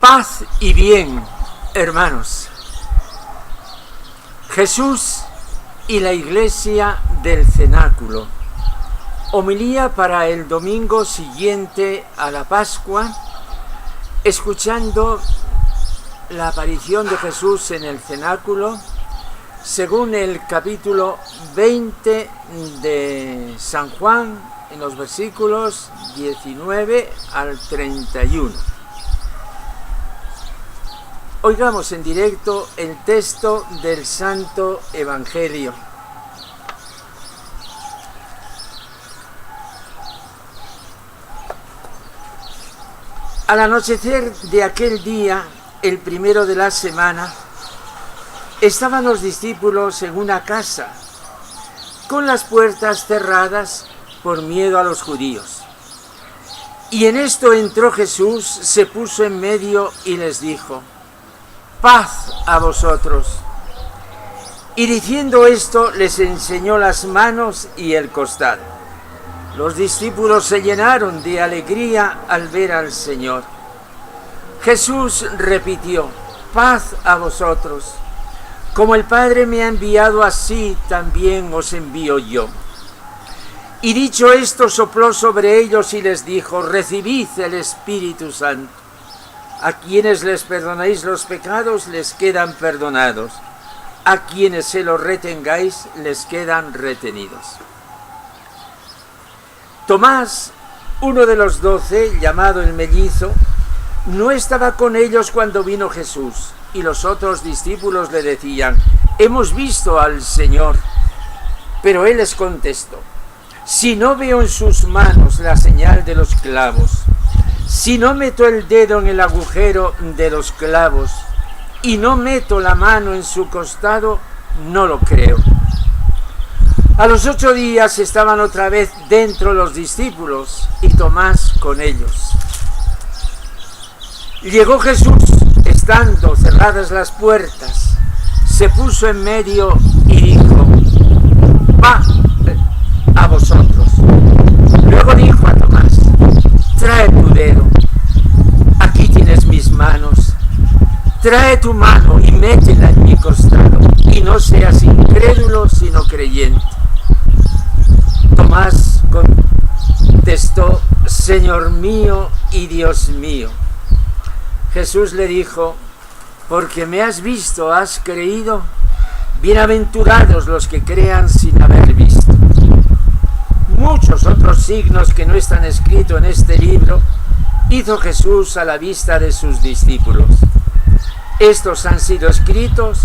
Paz y bien, hermanos. Jesús y la Iglesia del Cenáculo. Homilía para el domingo siguiente a la Pascua, escuchando la aparición de Jesús en el Cenáculo, según el capítulo 20 de San Juan, en los versículos 19 al 31. Oigamos en directo el texto del Santo Evangelio. Al anochecer de aquel día, el primero de la semana, estaban los discípulos en una casa, con las puertas cerradas por miedo a los judíos. Y en esto entró Jesús, se puso en medio y les dijo: «Paz a vosotros». Y diciendo esto, les enseñó las manos y el costado. Los discípulos se llenaron de alegría al ver al Señor. Jesús repitió: «Paz a vosotros. Como el Padre me ha enviado, así también os envío yo». Y dicho esto, sopló sobre ellos y les dijo: «Recibid el Espíritu Santo. A quienes les perdonáis los pecados, les quedan perdonados. A quienes se los retengáis, les quedan retenidos». Tomás, uno de los 12, llamado el mellizo, no estaba con ellos cuando vino Jesús, y los otros discípulos le decían: «Hemos visto al Señor». Pero él les contestó: «Si no veo en sus manos la señal de los clavos, si no meto el dedo en el agujero de los clavos y no meto la mano en su costado, no lo creo». A los 8 días estaban otra vez dentro los discípulos y Tomás con ellos. Llegó Jesús, estando cerradas las puertas, se puso en medio y dijo: «Paz a vosotros». Luego dijo a Tomás: «Trae tu dedo, aquí tienes mis manos, trae tu mano y métela en mi costado, y no seas incrédulo sino creyente». Tomás contestó: «Señor mío y Dios mío». Jesús le dijo: «Porque me has visto, has creído. Bienaventurados los que crean sin haber visto». Muchos otros signos que no están escritos en este libro hizo Jesús a la vista de sus discípulos. Estos han sido escritos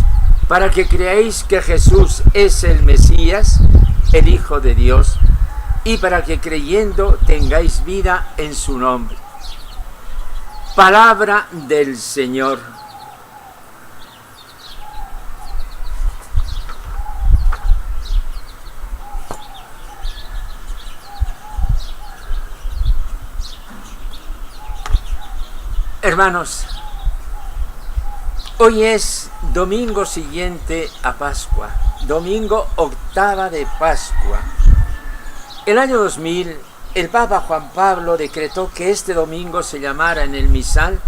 para que creáis que Jesús es el Mesías, el Hijo de Dios, y para que creyendo tengáis vida en su nombre. Palabra del Señor. Hermanos, hoy es domingo siguiente a Pascua, domingo octava de Pascua. El año 2000, el Papa Juan Pablo decretó que este domingo se llamara en el misal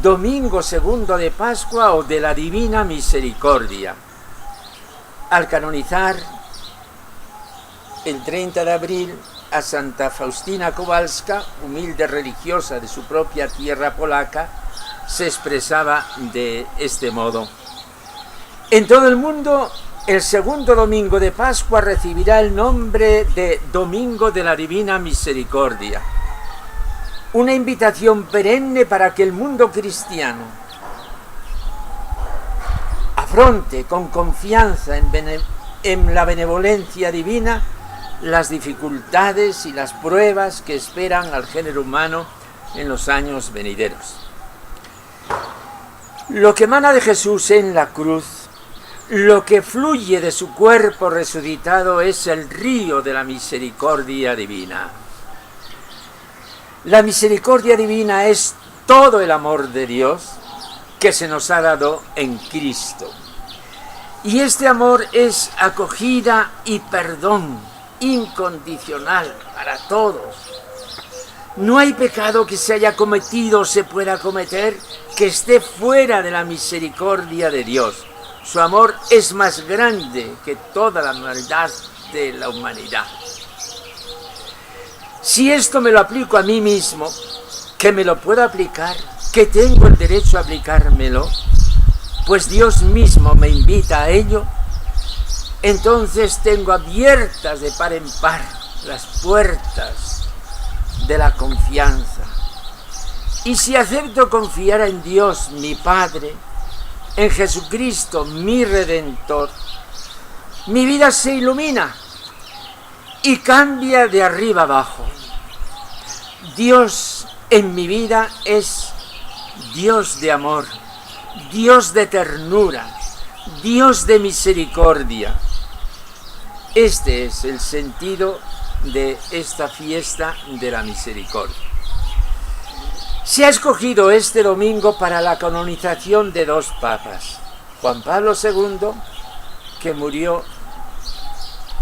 Domingo Segundo de Pascua o de la Divina Misericordia. Al canonizar el 30 de abril a Santa Faustina Kowalska, humilde religiosa de su propia tierra polaca, se expresaba de este modo: «En todo el mundo, el segundo domingo de Pascua recibirá el nombre de Domingo de la Divina Misericordia, una invitación perenne para que el mundo cristiano afronte con confianza en la benevolencia divina las dificultades y las pruebas que esperan al género humano en los años venideros». Lo que emana de Jesús en la cruz, lo que fluye de su cuerpo resucitado, es el río de la misericordia divina. La misericordia divina es todo el amor de Dios que se nos ha dado en Cristo. Y este amor es acogida y perdón incondicional para todos. No hay pecado que se haya cometido o se pueda cometer que esté fuera de la misericordia de Dios. Su amor es más grande que toda la maldad de la humanidad. Si esto me lo aplico a mí mismo, que me lo puedo aplicar, que tengo el derecho a aplicármelo, pues Dios mismo me invita a ello, entonces tengo abiertas de par en par las puertas de la confianza. Y si acepto confiar en Dios, mi Padre, en Jesucristo, mi Redentor, mi vida se ilumina y cambia de arriba abajo. Dios en mi vida es Dios de amor, Dios de ternura, Dios de misericordia. Este es el sentido de esta fiesta de la misericordia. Se ha escogido este domingo para la canonización de dos papas, Juan Pablo II, que murió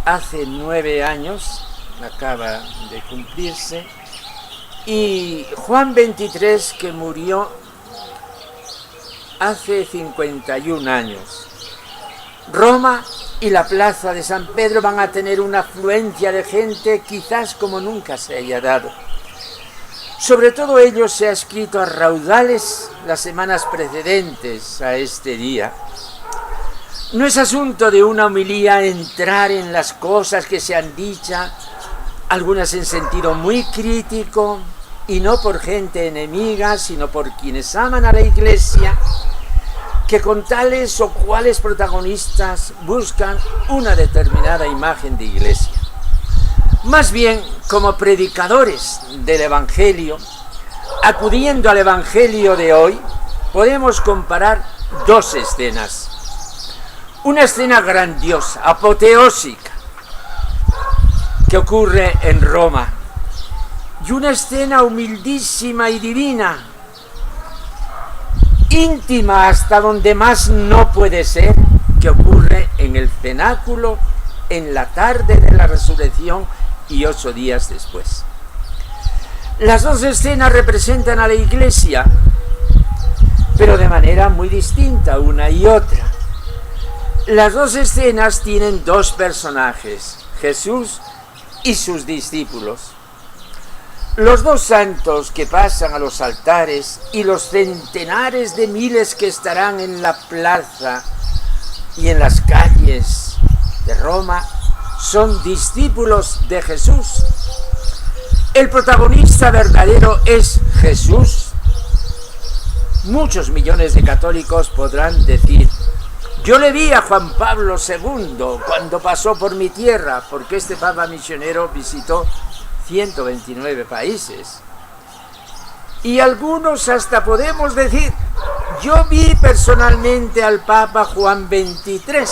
hace 9 años, acaba de cumplirse, y Juan XXIII, que murió hace 51 años. Roma y la plaza de San Pedro van a tener una afluencia de gente quizás como nunca se haya dado. Sobre todo ello se ha escrito a raudales las semanas precedentes a este día. No es asunto de una homilía entrar en las cosas que se han dicho, algunas en sentido muy crítico, y no por gente enemiga, sino por quienes aman a la Iglesia, que con tales o cuales protagonistas buscan una determinada imagen de Iglesia. Más bien, como predicadores del Evangelio, acudiendo al Evangelio de hoy, podemos comparar dos escenas. Una escena grandiosa, apoteósica, que ocurre en Roma, y una escena humildísima y divina, íntima hasta donde más no puede ser, que ocurre en el cenáculo en la tarde de la resurrección y 8 días después. Las dos escenas representan a la Iglesia, pero de manera muy distinta una y otra. Las dos escenas tienen dos personajes, Jesús y sus discípulos. Los dos santos que pasan a los altares y los centenares de miles que estarán en la plaza y en las calles de Roma son discípulos de Jesús. El protagonista verdadero es Jesús. Muchos millones de católicos podrán decir: yo le vi a Juan Pablo II cuando pasó por mi tierra, porque este papa misionero visitó 129 países. Y algunos hasta podemos decir: yo vi personalmente al Papa Juan XXIII,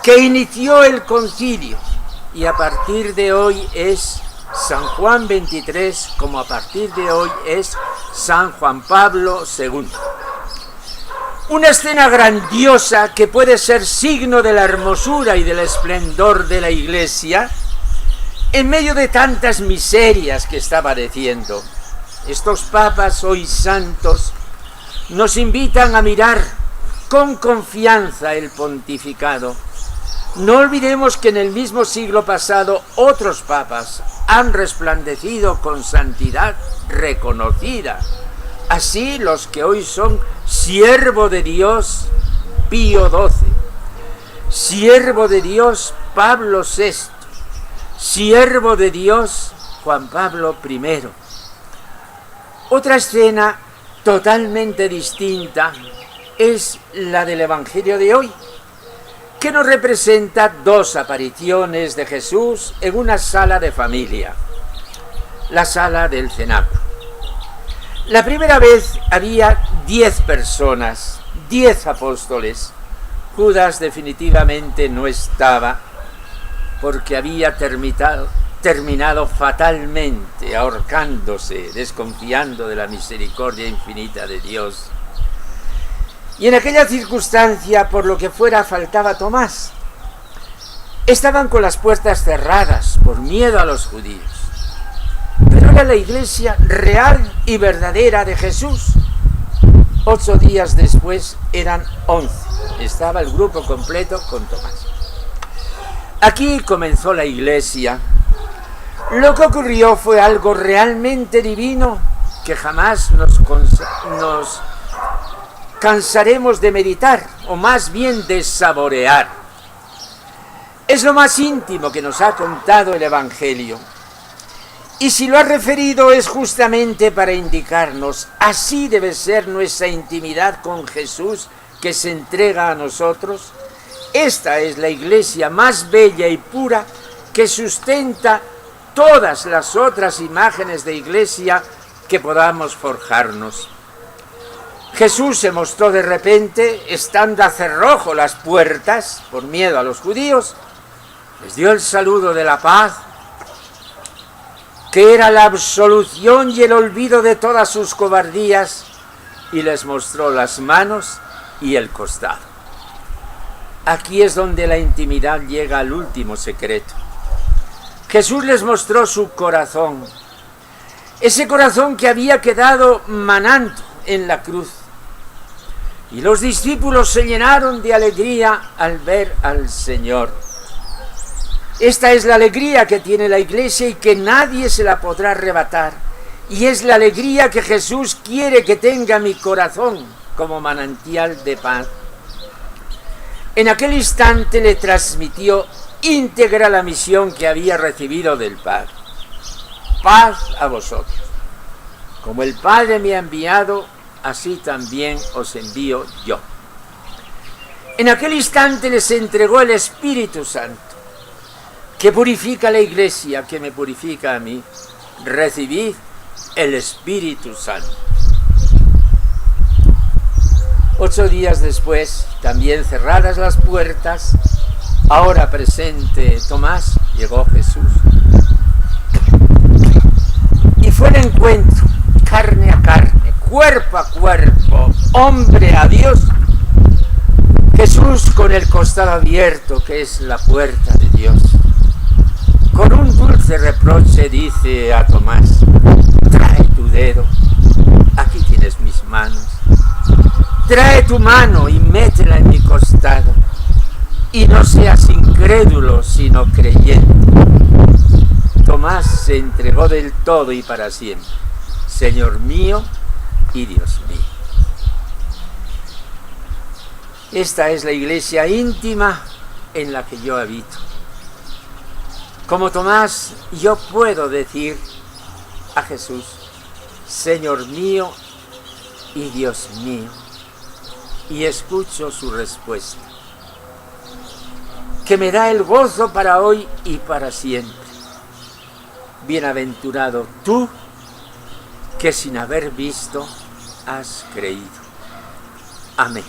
que inició el concilio, y a partir de hoy es San Juan XXIII, como a partir de hoy es San Juan Pablo II. Una escena grandiosa que puede ser signo de la hermosura y del esplendor de la Iglesia en medio de tantas miserias que está padeciendo. Estos papas hoy santos nos invitan a mirar con confianza el pontificado. No olvidemos que en el mismo siglo pasado otros papas han resplandecido con santidad reconocida. Así los que hoy son siervo de Dios Pío XII, siervo de Dios Pablo VI, siervo de Dios Juan Pablo I. Otra escena totalmente distinta es la del Evangelio de hoy, que nos representa dos apariciones de Jesús en una sala de familia, la sala del cenáculo. La primera vez había 10 personas, 10 apóstoles. Judas definitivamente no estaba, porque había terminado fatalmente, ahorcándose, desconfiando de la misericordia infinita de Dios. Y en aquella circunstancia, por lo que fuera, faltaba Tomás. Estaban con las puertas cerradas por miedo a los judíos. Pero era la iglesia real y verdadera de Jesús. 8 días después eran 11. Estaba el grupo completo con Tomás. Aquí comenzó la iglesia. Lo que ocurrió fue algo realmente divino que jamás nos cansaremos de meditar, o más bien de saborear. Es lo más íntimo que nos ha contado el Evangelio. Y si lo ha referido es justamente para indicarnos, así debe ser nuestra intimidad con Jesús que se entrega a nosotros. Esta es la iglesia más bella y pura que sustenta todas las otras imágenes de iglesia que podamos forjarnos. Jesús se mostró de repente, estando a cerrojo las puertas, por miedo a los judíos, les dio el saludo de la paz, que era la absolución y el olvido de todas sus cobardías, y les mostró las manos y el costado. Aquí es donde la intimidad llega al último secreto. Jesús les mostró su corazón, ese corazón que había quedado manando en la cruz. Y los discípulos se llenaron de alegría al ver al Señor. Esta es la alegría que tiene la iglesia y que nadie se la podrá arrebatar. Y es la alegría que Jesús quiere que tenga mi corazón como manantial de paz. En aquel instante le transmitió íntegra la misión que había recibido del Padre. Paz a vosotros. Como el Padre me ha enviado, así también os envío yo. En aquel instante les entregó el Espíritu Santo, que purifica a la iglesia, que me purifica a mí. Recibid el Espíritu Santo. 8 días después, también cerradas las puertas, ahora presente Tomás, llegó Jesús. Y fue el encuentro, carne a carne, cuerpo a cuerpo, hombre a Dios. Jesús con el costado abierto, que es la puerta de Dios. Con un dulce reproche dice a Tomás: trae tu dedo, aquí tienes mis manos. Trae tu mano y métela en mi costado. Y no seas incrédulo, sino creyente. Tomás se entregó del todo y para siempre. Señor mío y Dios mío. Esta es la iglesia íntima en la que yo habito. Como Tomás, yo puedo decir a Jesús: Señor mío y Dios mío. Y escucho su respuesta, que me da el gozo para hoy y para siempre. Bienaventurado tú, que sin haber visto has creído. Amén.